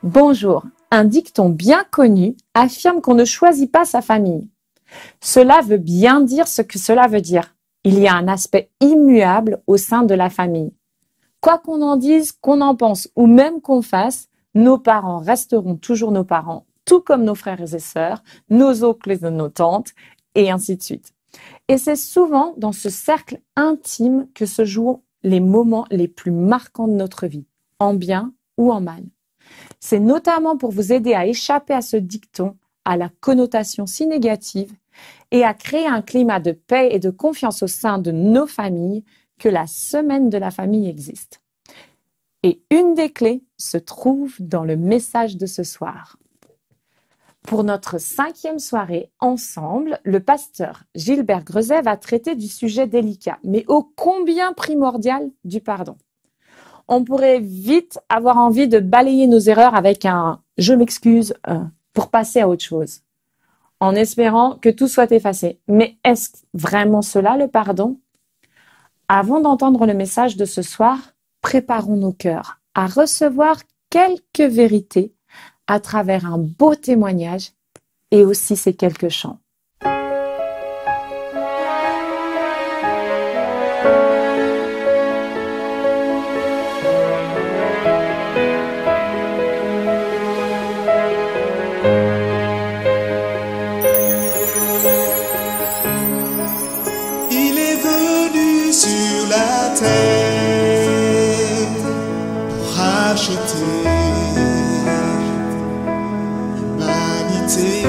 Bonjour, un dicton bien connu affirme qu'on ne choisit pas sa famille. Cela veut bien dire ce que cela veut dire. Il y a un aspect immuable au sein de la famille. Quoi qu'on en dise, qu'on en pense ou même qu'on fasse, nos parents resteront toujours nos parents, tout comme nos frères et sœurs, nos oncles et nos tantes, et ainsi de suite. Et c'est souvent dans ce cercle intime que se jouent les moments les plus marquants de notre vie, en bien ou en mal. C'est notamment pour vous aider à échapper à ce dicton, à la connotation si négative, et à créer un climat de paix et de confiance au sein de nos familles que la semaine de la famille existe. Et une des clés se trouve dans le message de ce soir. Pour notre 5e soirée ensemble, le pasteur Gilbert Grezet va traiter du sujet délicat, mais ô combien primordial du pardon. On pourrait vite avoir envie de balayer nos erreurs avec un « je m'excuse » pour passer à autre chose, en espérant que tout soit effacé. Mais est-ce vraiment cela le pardon? Avant d'entendre le message de ce soir, préparons nos cœurs à recevoir quelques vérités à travers un beau témoignage et aussi ces quelques chants. Il est venu sur la terre pour racheter l'humanité.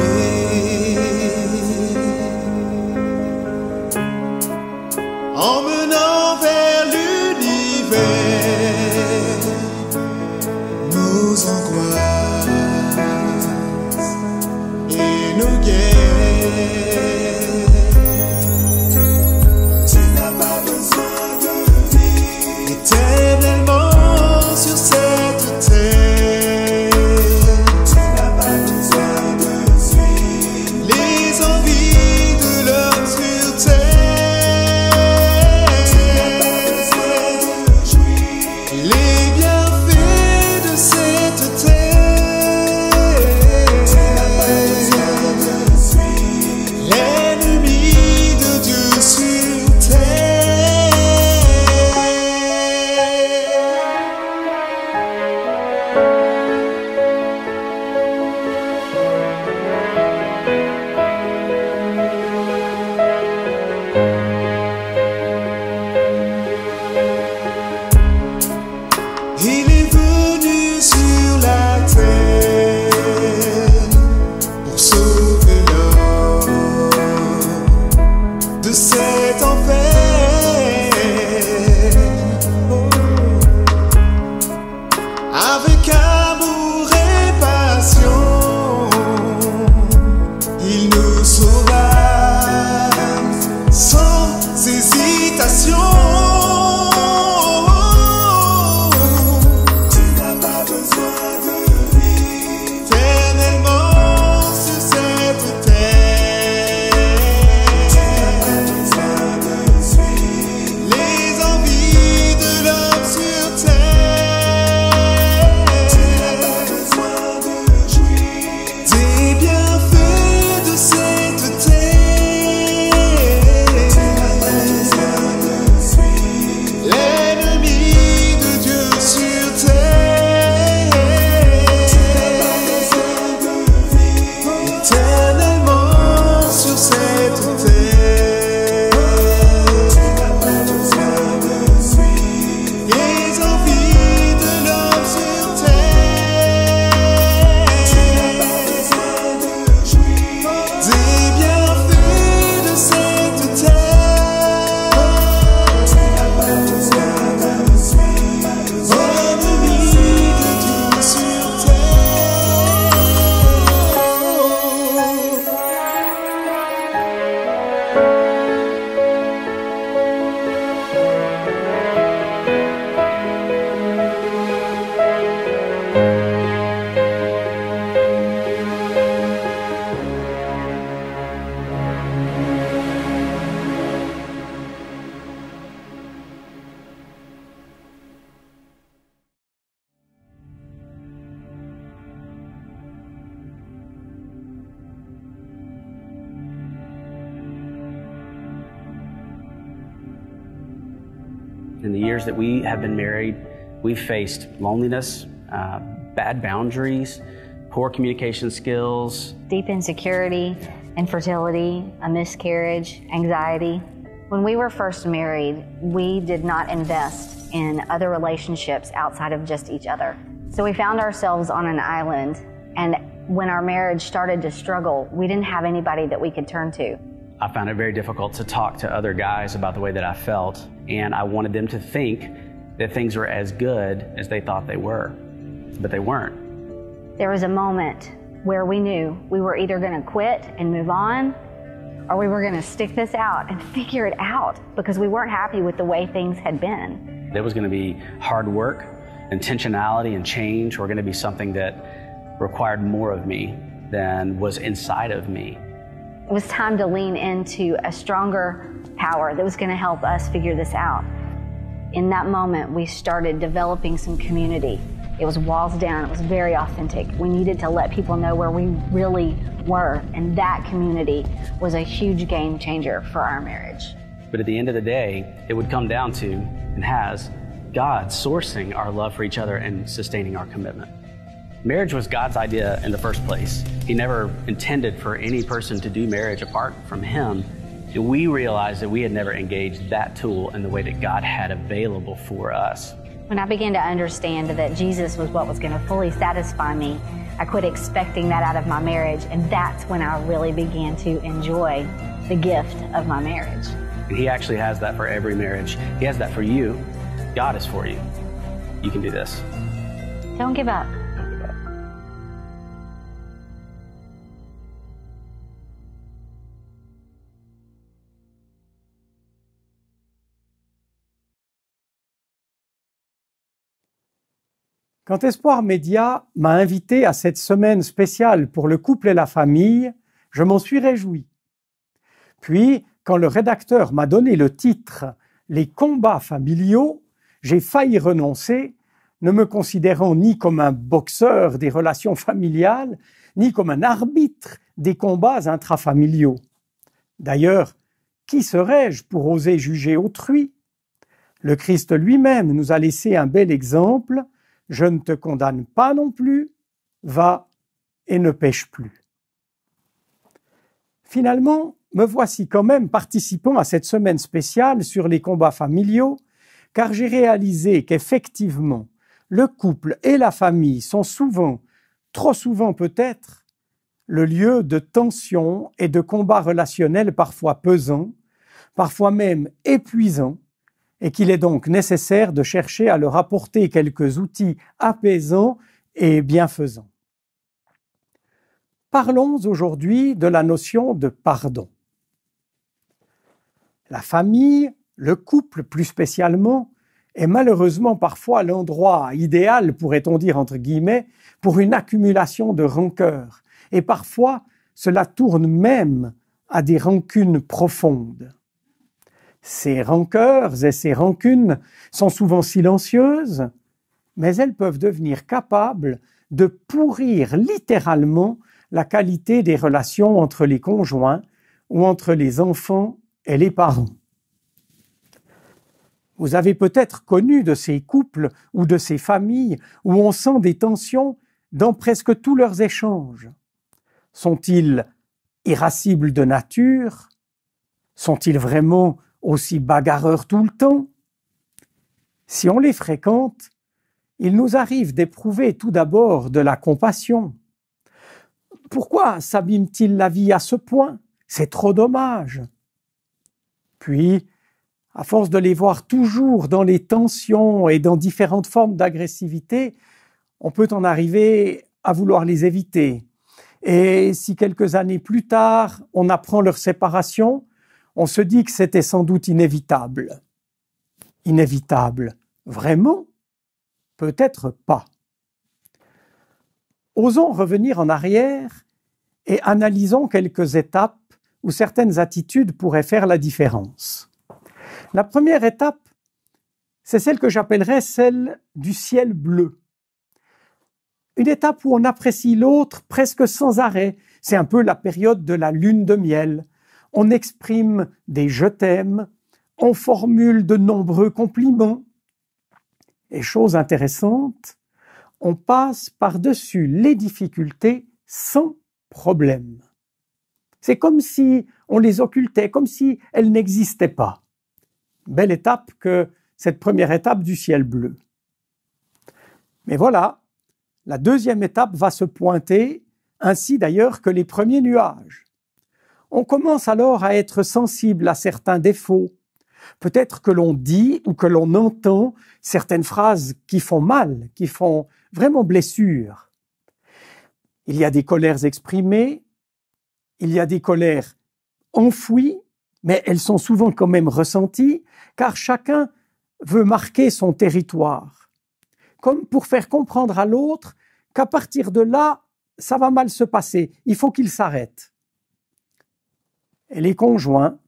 In the years that we have been married, we've faced loneliness, bad boundaries, poor communication skills, deep insecurity, infertility, a miscarriage, anxiety. When we were first married, we did not invest in other relationships outside of just each other. So we found ourselves on an island, and when our marriage started to struggle, we didn't have anybody that we could turn to. I found it very difficult to talk to other guys about the way that I felt, and I wanted them to think that things were as good as they thought they were, but they weren't. There was a moment where we knew we were either going to quit and move on, or we were going to stick this out and figure it out because we weren't happy with the way things had been. There was going to be hard work, intentionality, and change were going to be something that required more of me than was inside of me. It was time to lean into a stronger power that was going to help us figure this out. In that moment, we started developing some community. It was walls down, it was very authentic. We needed to let people know where we really were, and that community was a huge game changer for our marriage. But at the end of the day, it would come down to, and has, God sourcing our love for each other and sustaining our commitment. Marriage was God's idea in the first place. He never intended for any person to do marriage apart from Him. And we realized that we had never engaged that tool in the way that God had available for us. When I began to understand that Jesus was what was going to fully satisfy me, I quit expecting that out of my marriage, and that's when I really began to enjoy the gift of my marriage. And He actually has that for every marriage. He has that for you. God is for you. You can do this. Don't give up. Quand Espoir Média m'a invité à cette semaine spéciale pour le couple et la famille, je m'en suis réjoui. Puis, quand le rédacteur m'a donné le titre « Les combats familiaux », j'ai failli renoncer, ne me considérant ni comme un boxeur des relations familiales, ni comme un arbitre des combats intrafamiliaux. D'ailleurs, qui serais-je pour oser juger autrui? Le Christ lui-même nous a laissé un bel exemple. Je ne te condamne pas non plus, va et ne pêche plus. Finalement, me voici quand même participant à cette semaine spéciale sur les combats familiaux, car j'ai réalisé qu'effectivement, le couple et la famille sont souvent, trop souvent peut-être, le lieu de tensions et de combats relationnels parfois pesants, parfois même épuisants, et qu'il est donc nécessaire de chercher à leur apporter quelques outils apaisants et bienfaisants. Parlons aujourd'hui de la notion de pardon. La famille, le couple plus spécialement, est malheureusement parfois l'endroit idéal, pourrait-on dire entre guillemets, pour une accumulation de rancœurs. Et parfois, cela tourne même à des rancunes profondes. Ces rancœurs et ces rancunes sont souvent silencieuses, mais elles peuvent devenir capables de pourrir littéralement la qualité des relations entre les conjoints ou entre les enfants et les parents. Vous avez peut-être connu de ces couples ou de ces familles où on sent des tensions dans presque tous leurs échanges. Sont-ils irascibles de nature? Sont-ils vraiment aussi bagarreurs tout le temps? Si on les fréquente, il nous arrive d'éprouver tout d'abord de la compassion. Pourquoi s'abîme-t-il la vie à ce point? C'est trop dommage. Puis, à force de les voir toujours dans les tensions et dans différentes formes d'agressivité, on peut en arriver à vouloir les éviter. Et si quelques années plus tard, on apprend leur séparation, on se dit que c'était sans doute inévitable. Inévitable, vraiment? Peut-être pas. Osons revenir en arrière et analysons quelques étapes où certaines attitudes pourraient faire la différence. La première étape, c'est celle que j'appellerais celle du ciel bleu. Une étape où on apprécie l'autre presque sans arrêt. C'est un peu la période de la lune de miel. On exprime des « je t'aime », on formule de nombreux compliments. Et chose intéressante, on passe par-dessus les difficultés sans problème. C'est comme si on les occultait, comme si elles n'existaient pas. Belle étape que cette première étape du ciel bleu. Mais voilà, la deuxième étape va se pointer, ainsi d'ailleurs que les premiers nuages. On commence alors à être sensible à certains défauts. Peut-être que l'on dit ou que l'on entend certaines phrases qui font mal, qui font vraiment blessure. Il y a des colères exprimées, il y a des colères enfouies, mais elles sont souvent quand même ressenties, car chacun veut marquer son territoire, comme pour faire comprendre à l'autre qu'à partir de là, ça va mal se passer, il faut qu'il s'arrête. Et les conjoints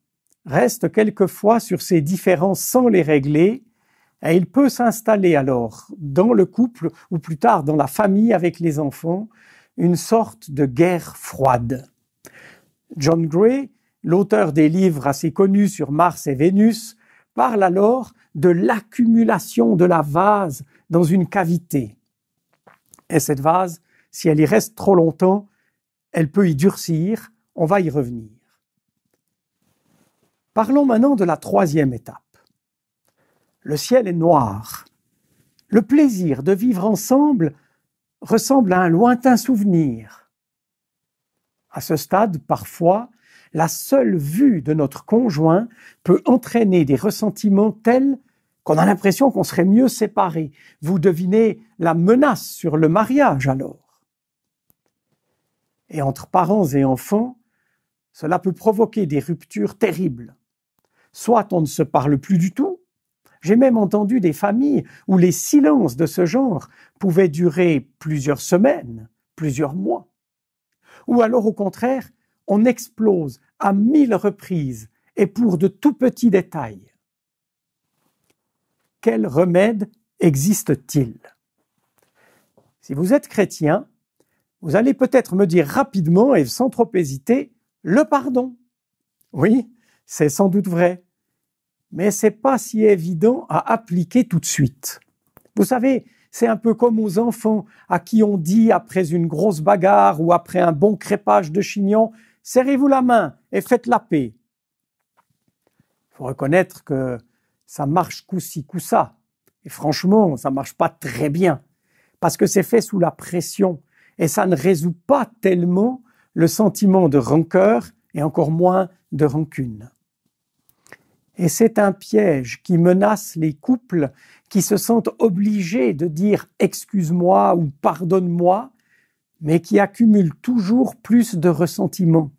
restent quelquefois sur ces différences sans les régler, et il peut s'installer alors dans le couple, ou plus tard dans la famille avec les enfants, une sorte de guerre froide. John Gray, l'auteur des livres assez connus sur Mars et Vénus, parle alors de l'accumulation de la vase dans une cavité. Et cette vase, si elle y reste trop longtemps, elle peut y durcir, on va y revenir. Parlons maintenant de la troisième étape. Le ciel est noir. Le plaisir de vivre ensemble ressemble à un lointain souvenir. À ce stade, parfois, la seule vue de notre conjoint peut entraîner des ressentiments tels qu'on a l'impression qu'on serait mieux séparés. Vous devinez la menace sur le mariage alors. Et entre parents et enfants, cela peut provoquer des ruptures terribles. Soit on ne se parle plus du tout. J'ai même entendu des familles où les silences de ce genre pouvaient durer plusieurs semaines, plusieurs mois. Ou alors au contraire, on explose à 1000 reprises et pour de tout petits détails. Quel remède existe-t-il? Si vous êtes chrétien, vous allez peut-être me dire rapidement et sans trop hésiter, le pardon. Oui, c'est sans doute vrai. Mais c'est pas si évident à appliquer tout de suite. Vous savez, c'est un peu comme aux enfants à qui on dit après une grosse bagarre ou après un bon crépage de chignon, serrez-vous la main et faites la paix. Il faut reconnaître que ça marche coup-ci, coup-ça. Et franchement, ça marche pas très bien parce que c'est fait sous la pression et ça ne résout pas tellement le sentiment de rancœur et encore moins de rancune. Et c'est un piège qui menace les couples qui se sentent obligés de dire « excuse-moi » ou « pardonne-moi », mais qui accumulent toujours plus de ressentiment.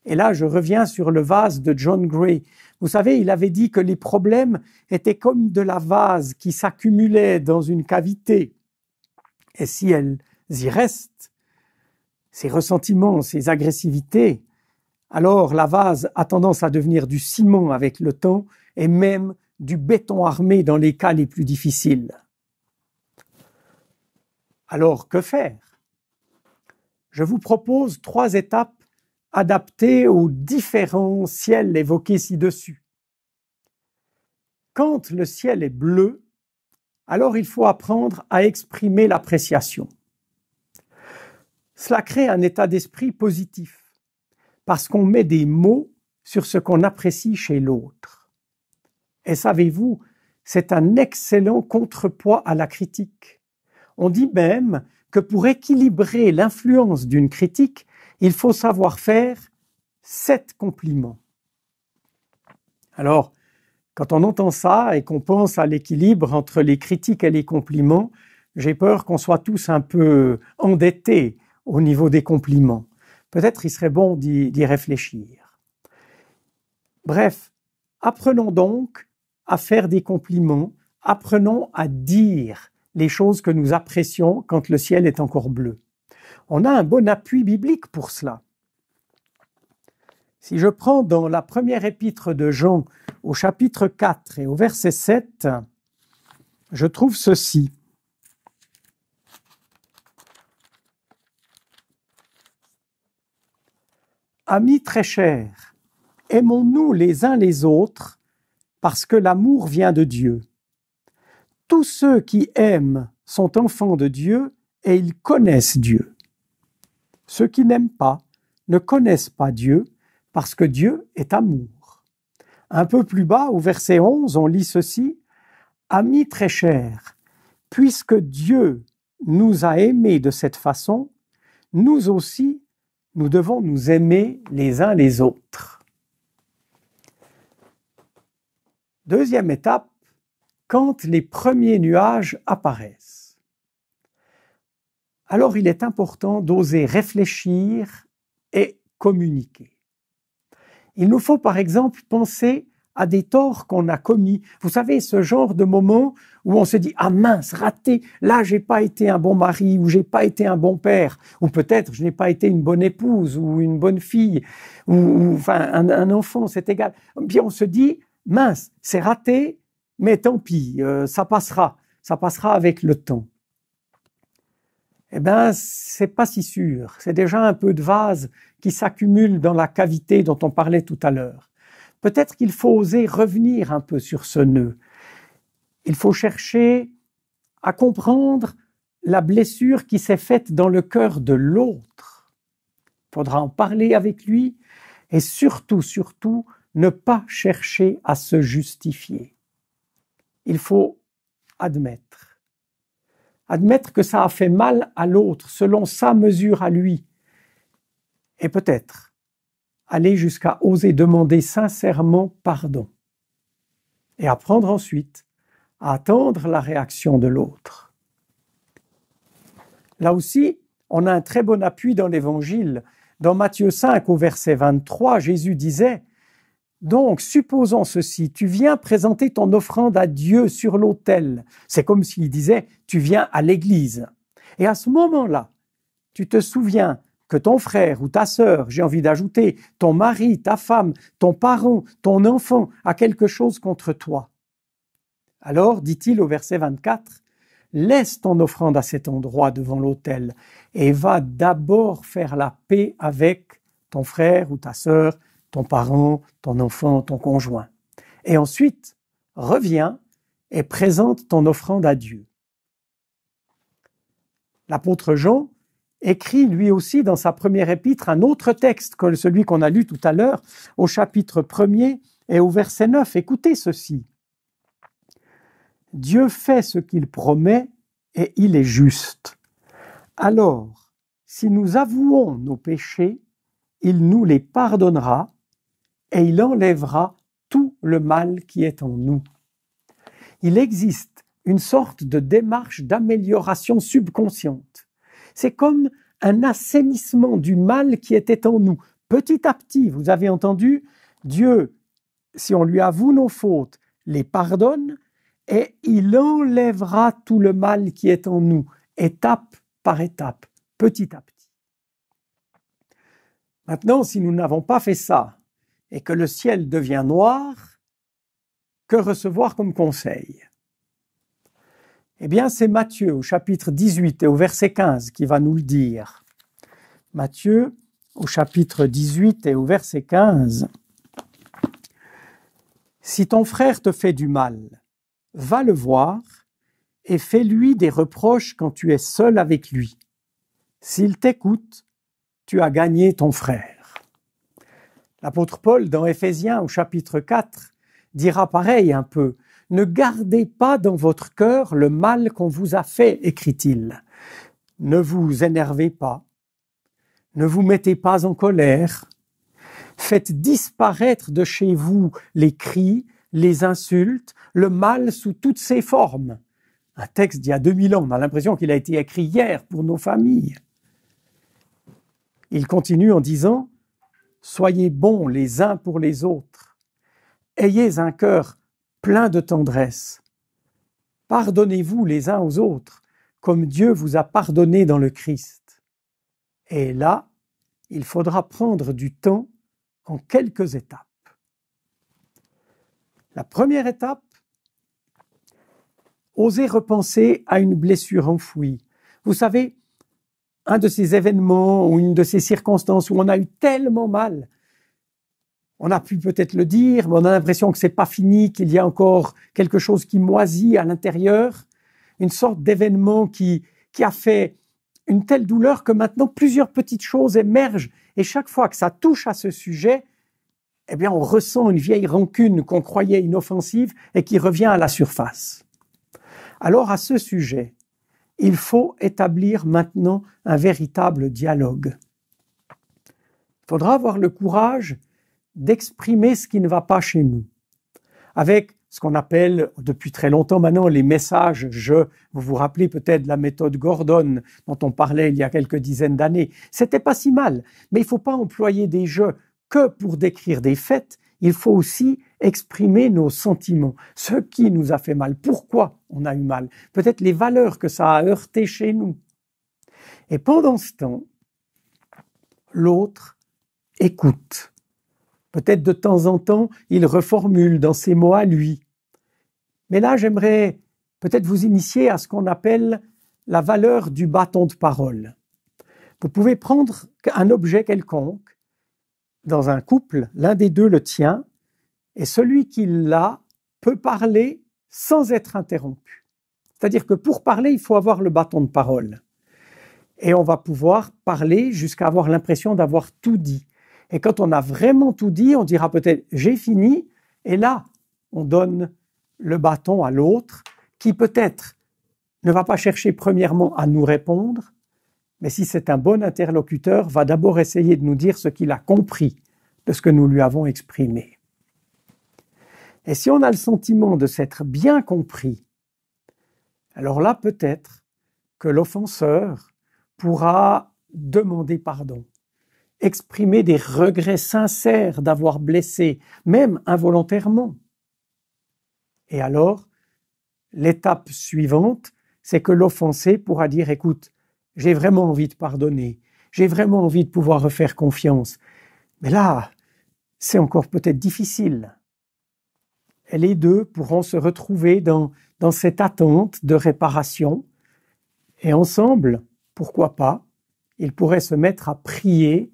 Et là, je reviens sur le vase de John Gray. Vous savez, il avait dit que les problèmes étaient comme de la vase qui s'accumulait dans une cavité. Et si elles y restent, ces ressentiments, ces agressivités, alors la vase a tendance à devenir du ciment avec le temps et même du béton armé dans les cas les plus difficiles. Alors, que faire? Je vous propose 3 étapes adaptées aux différents ciels évoqués ci-dessus. Quand le ciel est bleu, alors il faut apprendre à exprimer l'appréciation. Cela crée un état d'esprit positif, parce qu'on met des mots sur ce qu'on apprécie chez l'autre. Et savez-vous, c'est un excellent contrepoids à la critique. On dit même que pour équilibrer l'influence d'une critique, il faut savoir faire 7 compliments. Alors, quand on entend ça et qu'on pense à l'équilibre entre les critiques et les compliments, j'ai peur qu'on soit tous un peu endettés au niveau des compliments. Peut-être il serait bon d'y réfléchir. Bref, apprenons donc à faire des compliments, apprenons à dire les choses que nous apprécions quand le ciel est encore bleu. On a un bon appui biblique pour cela. Si je prends dans la première épître de Jean, au chapitre 4 et au verset 7, je trouve ceci. Amis très chers, aimons-nous les uns les autres, parce que l'amour vient de Dieu. Tous ceux qui aiment sont enfants de Dieu et ils connaissent Dieu. Ceux qui n'aiment pas ne connaissent pas Dieu parce que Dieu est amour. Un peu plus bas, au verset 11, on lit ceci. « Amis très chers, puisque Dieu nous a aimés de cette façon, nous aussi, nous devons nous aimer les uns les autres. » Deuxième étape, quand les premiers nuages apparaissent. Alors il est important d'oser réfléchir et communiquer. Il nous faut par exemple penser à des torts qu'on a commis. Vous savez, ce genre de moment où on se dit « Ah mince, raté, là j'ai pas été un bon mari ou j'ai pas été un bon père ou peut-être je n'ai pas été une bonne épouse ou une bonne fille ou enfin un enfant, c'est égal. » Puis on se dit « Mince, c'est raté, mais tant pis, ça passera avec le temps. » Eh bien, c'est pas si sûr. C'est déjà un peu de vase qui s'accumule dans la cavité dont on parlait tout à l'heure. Peut-être qu'il faut oser revenir un peu sur ce nœud. Il faut chercher à comprendre la blessure qui s'est faite dans le cœur de l'autre. Il faudra en parler avec lui et surtout, ne pas chercher à se justifier. Il faut admettre que ça a fait mal à l'autre selon sa mesure à lui et peut-être aller jusqu'à oser demander sincèrement pardon et apprendre ensuite à attendre la réaction de l'autre. Là aussi, on a un très bon appui dans l'Évangile. Dans Matthieu 5 au verset 23, Jésus disait « Donc, supposons ceci, tu viens présenter ton offrande à Dieu sur l'autel. » C'est comme s'il disait « tu viens à l'église. » Et à ce moment-là, tu te souviens que ton frère ou ta sœur, j'ai envie d'ajouter, ton mari, ta femme, ton parent, ton enfant a quelque chose contre toi. Alors, dit-il au verset 24, « Laisse ton offrande à cet endroit devant l'autel et va d'abord faire la paix avec ton frère ou ta sœur, ton parent, ton enfant, ton conjoint. Et ensuite, reviens et présente ton offrande à Dieu. » L'apôtre Jean écrit lui aussi dans sa première épître un autre texte que celui qu'on a lu tout à l'heure, au chapitre 1er et au verset 9. Écoutez ceci. « Dieu fait ce qu'il promet et il est juste. Alors, si nous avouons nos péchés, il nous les pardonnera et il enlèvera tout le mal qui est en nous. » Il existe une sorte de démarche d'amélioration subconsciente. C'est comme un assainissement du mal qui était en nous. Petit à petit, vous avez entendu, Dieu, si on lui avoue nos fautes, les pardonne et il enlèvera tout le mal qui est en nous, étape par étape, petit à petit. Maintenant, si nous n'avons pas fait ça et que le ciel devient noir, que recevoir comme conseil ? Eh bien, c'est Matthieu au chapitre 18 et au verset 15 qui va nous le dire. Matthieu au chapitre 18 et au verset 15. « Si ton frère te fait du mal, va le voir et fais-lui des reproches quand tu es seul avec lui. S'il t'écoute, tu as gagné ton frère. » L'apôtre Paul, dans Éphésiens au chapitre 4, dira pareil un peu. « Ne gardez pas dans votre cœur le mal qu'on vous a fait, écrit-il. Ne vous énervez pas, ne vous mettez pas en colère, faites disparaître de chez vous les cris, les insultes, le mal sous toutes ses formes. » Un texte d'il y a 2000 ans, on a l'impression qu'il a été écrit hier pour nos familles. Il continue en disant « Soyez bons les uns pour les autres, ayez un cœur plein de tendresse. Pardonnez-vous les uns aux autres, comme Dieu vous a pardonné dans le Christ. » Et là, il faudra prendre du temps en quelques étapes. La première étape, oser repenser à une blessure enfouie. Vous savez, un de ces événements ou une de ces circonstances où on a eu tellement mal, On a pu peut-être le dire, mais on a l'impression que c'est pas fini, qu'il y a encore quelque chose qui moisit à l'intérieur, une sorte d'événement qui a fait une telle douleur que maintenant plusieurs petites choses émergent et chaque fois que ça touche à ce sujet, eh bien on ressent une vieille rancune qu'on croyait inoffensive et qui revient à la surface. Alors à ce sujet, il faut établir maintenant un véritable dialogue. Il faudra avoir le courage d'exprimer ce qui ne va pas chez nous, avec ce qu'on appelle depuis très longtemps maintenant les messages « je ». Vous vous rappelez peut-être de la méthode Gordon dont on parlait il y a quelques dizaines d'années. C'était pas si mal, mais il ne faut pas employer des « je » que pour décrire des faits. Il faut aussi exprimer nos sentiments, ce qui nous a fait mal, pourquoi on a eu mal, peut-être les valeurs que ça a heurtées chez nous. Et pendant ce temps, l'autre écoute. Peut-être de temps en temps, il reformule dans ses mots à lui. Mais là, j'aimerais peut-être vous initier à ce qu'on appelle la valeur du bâton de parole. Vous pouvez prendre un objet quelconque dans un couple, l'un des deux le tient, et celui qui l'a peut parler sans être interrompu. C'est-à-dire que pour parler, il faut avoir le bâton de parole. Et on va pouvoir parler jusqu'à avoir l'impression d'avoir tout dit. Et quand on a vraiment tout dit, on dira peut-être « j'ai fini » et là, on donne le bâton à l'autre qui peut-être ne va pas chercher premièrement à nous répondre, mais si c'est un bon interlocuteur, va d'abord essayer de nous dire ce qu'il a compris de ce que nous lui avons exprimé. Et si on a le sentiment de s'être bien compris, alors là peut-être que l'offenseur pourra demander pardon, exprimer des regrets sincères d'avoir blessé, même involontairement. Et alors, l'étape suivante, c'est que l'offensé pourra dire « Écoute, j'ai vraiment envie de pardonner, j'ai vraiment envie de pouvoir refaire confiance. Mais là, c'est encore peut-être difficile. » Et les deux pourront se retrouver dans cette attente de réparation. Et ensemble, pourquoi pas, ils pourraient se mettre à prier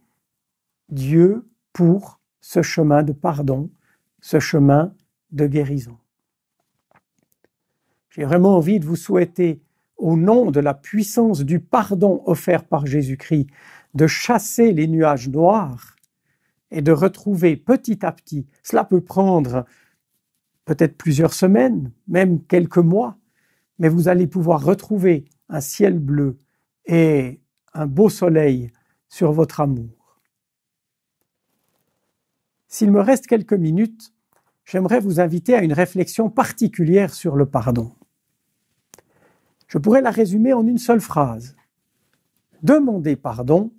Dieu pour ce chemin de pardon, ce chemin de guérison. J'ai vraiment envie de vous souhaiter, au nom de la puissance du pardon offert par Jésus-Christ, de chasser les nuages noirs et de retrouver petit à petit, cela peut prendre peut-être plusieurs semaines, même quelques mois, mais vous allez pouvoir retrouver un ciel bleu et un beau soleil sur votre amour. S'il me reste quelques minutes, j'aimerais vous inviter à une réflexion particulière sur le pardon. Je pourrais la résumer en une seule phrase. Demander pardon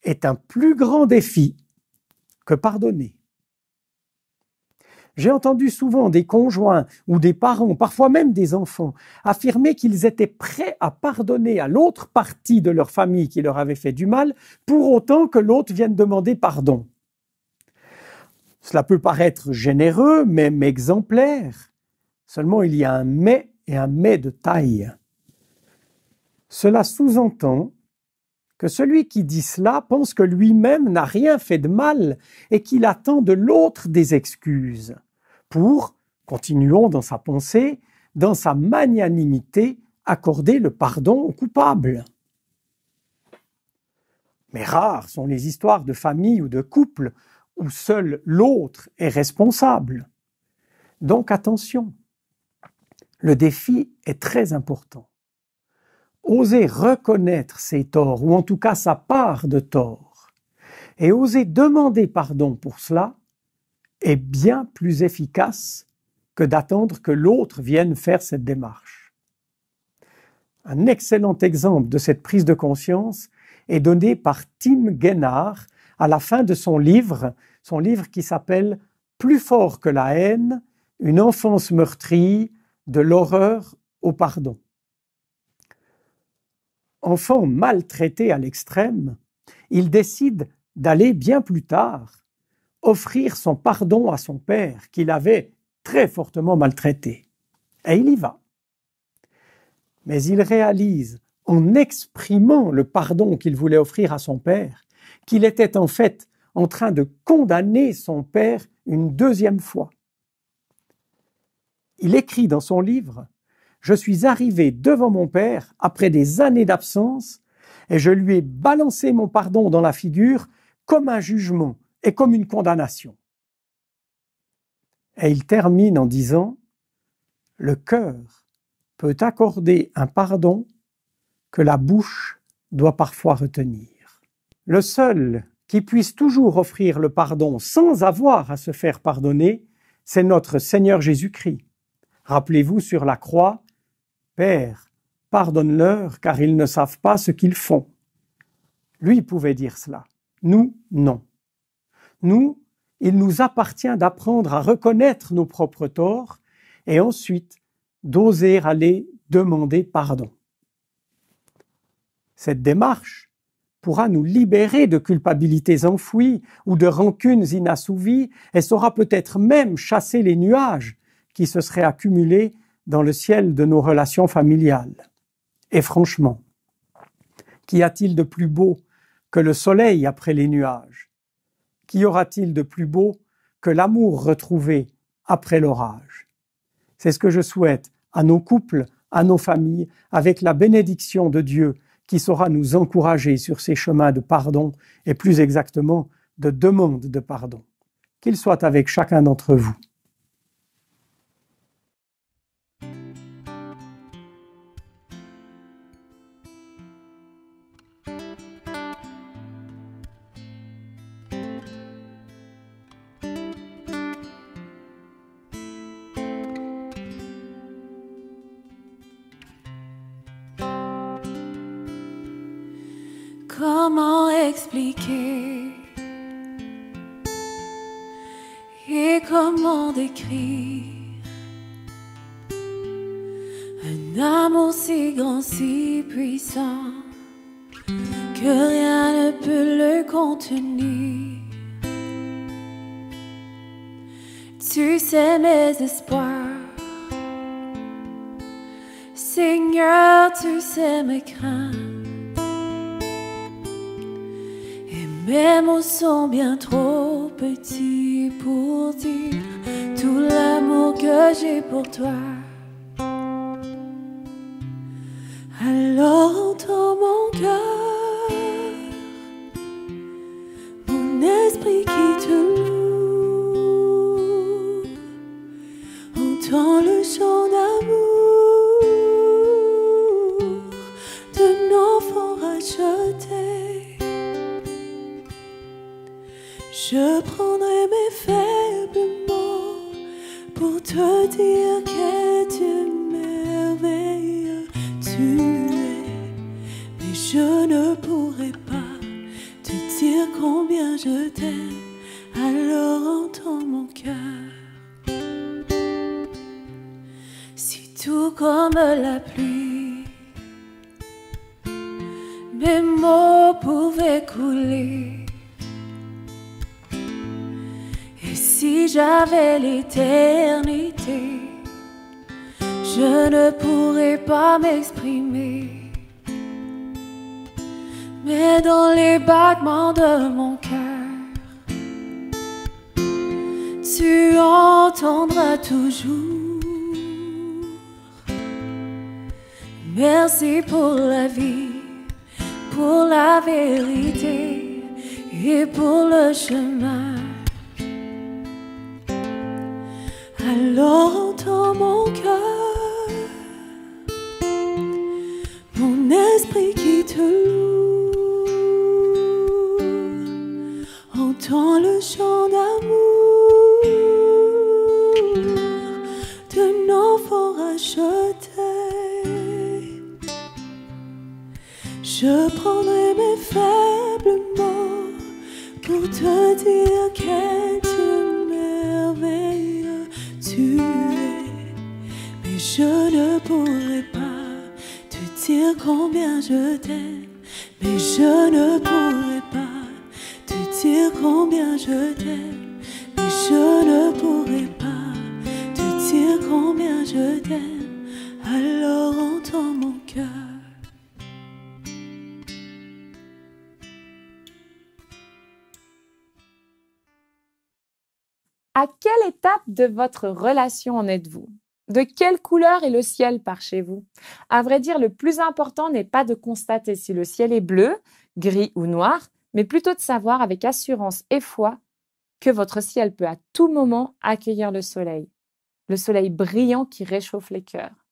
est un plus grand défi que pardonner. J'ai entendu souvent des conjoints ou des parents, parfois même des enfants, affirmer qu'ils étaient prêts à pardonner à l'autre partie de leur famille qui leur avait fait du mal, pour autant que l'autre vienne demander pardon. Cela peut paraître généreux, même exemplaire. Seulement, il y a un mais et un mais de taille. Cela sous-entend que celui qui dit cela pense que lui-même n'a rien fait de mal et qu'il attend de l'autre des excuses pour, continuons dans sa pensée, dans sa magnanimité, accorder le pardon au coupable. Mais rares sont les histoires de famille ou de couple où seul l'autre est responsable. Donc attention, le défi est très important. Oser reconnaître ses torts, ou en tout cas sa part de tort, et oser demander pardon pour cela est bien plus efficace que d'attendre que l'autre vienne faire cette démarche. Un excellent exemple de cette prise de conscience est donné par Tim Gennard à la fin de son livre qui s'appelle « Plus fort que la haine, une enfance meurtrie, de l'horreur au pardon ». Enfant maltraité à l'extrême, il décide d'aller bien plus tard offrir son pardon à son père qu'il avait très fortement maltraité. Et il y va. Mais il réalise, en exprimant le pardon qu'il voulait offrir à son père, qu'il était en fait en train de condamner son père une deuxième fois. Il écrit dans son livre « Je suis arrivé devant mon père après des années d'absence et je lui ai balancé mon pardon dans la figure comme un jugement et comme une condamnation. » Et il termine en disant « Le cœur peut accorder un pardon que la bouche doit parfois retenir. » Le seul qui puisse toujours offrir le pardon sans avoir à se faire pardonner, c'est notre Seigneur Jésus-Christ. Rappelez-vous sur la croix, « Père, pardonne-leur car ils ne savent pas ce qu'ils font. » Lui pouvait dire cela. Nous, non. Nous, il nous appartient d'apprendre à reconnaître nos propres torts et ensuite d'oser aller demander pardon. Cette démarche pourra nous libérer de culpabilités enfouies ou de rancunes inassouvies et saura peut-être même chasser les nuages qui se seraient accumulés dans le ciel de nos relations familiales. Et franchement, qu'y a-t-il de plus beau que le soleil après les nuages? Qu'y aura-t-il de plus beau que l'amour retrouvé après l'orage? C'est ce que je souhaite à nos couples, à nos familles, avec la bénédiction de Dieu qui saura nous encourager sur ces chemins de pardon et plus exactement de demande de pardon. Qu'il soit avec chacun d'entre vous. Comment expliquer et comment décrire un amour si grand, si puissant que rien ne peut le contenir? Tu sais mes espoirs, Seigneur, tu sais mes craintes. Mes mots sont bien trop petits pour dire tout l'amour que j'ai pour toi. Alors entends mon cœur, mon esprit qui te loue. Entends le chant d'amour d'un enfant racheté. Je prendrai mes faibles mots pour te dire quelle merveille tu es. Mais je ne pourrai pas te dire combien je t'aime. Alors entends mon cœur. Si tout comme la pluie, mes mots pouvaient couler. Si j'avais l'éternité, je ne pourrais pas m'exprimer. Mais dans les battements de mon cœur, tu entendras toujours. Merci pour la vie, pour la vérité et pour le chemin. Alors entends mon cœur, mon esprit qui te loue. Entends le chant d'amour d'un enfant racheté. Je prendrai mes faibles mots pour te dire quelle merveille tu es, mais je ne pourrai pas te dire combien je t'aime, mais je ne pourrai pas te dire combien je t'aime, mais je ne pourrai pas te dire combien je t'aime. Alors entends mon cœur. À quelle étape de votre relation en êtes-vous? De quelle couleur est le ciel par chez vous? À vrai dire, le plus important n'est pas de constater si le ciel est bleu, gris ou noir, mais plutôt de savoir avec assurance et foi que votre ciel peut à tout moment accueillir le soleil brillant qui réchauffe les cœurs.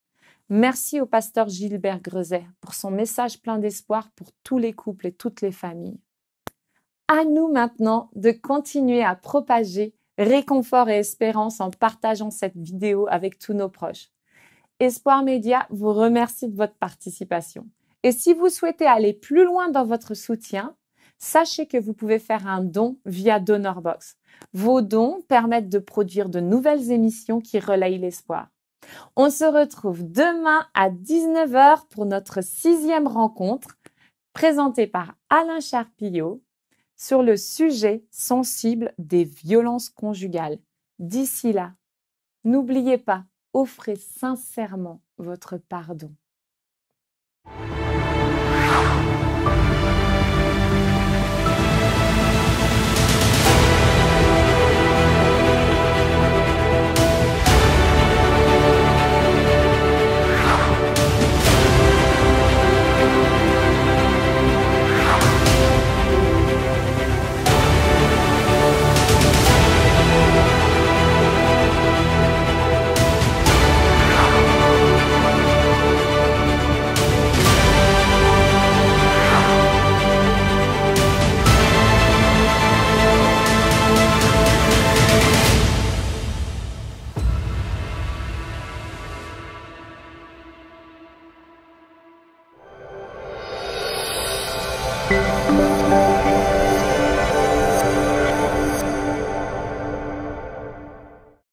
Merci au pasteur Gilbert Grezet pour son message plein d'espoir pour tous les couples et toutes les familles. À nous maintenant de continuer à propager réconfort et espérance en partageant cette vidéo avec tous nos proches. Espoir Média vous remercie de votre participation. Et si vous souhaitez aller plus loin dans votre soutien, sachez que vous pouvez faire un don via DonorBox. Vos dons permettent de produire de nouvelles émissions qui relayent l'espoir. On se retrouve demain à 19 h pour notre 6e rencontre présentée par Alain Charpillot sur le sujet sensible des violences conjugales. D'ici là, n'oubliez pas, offrez sincèrement votre pardon.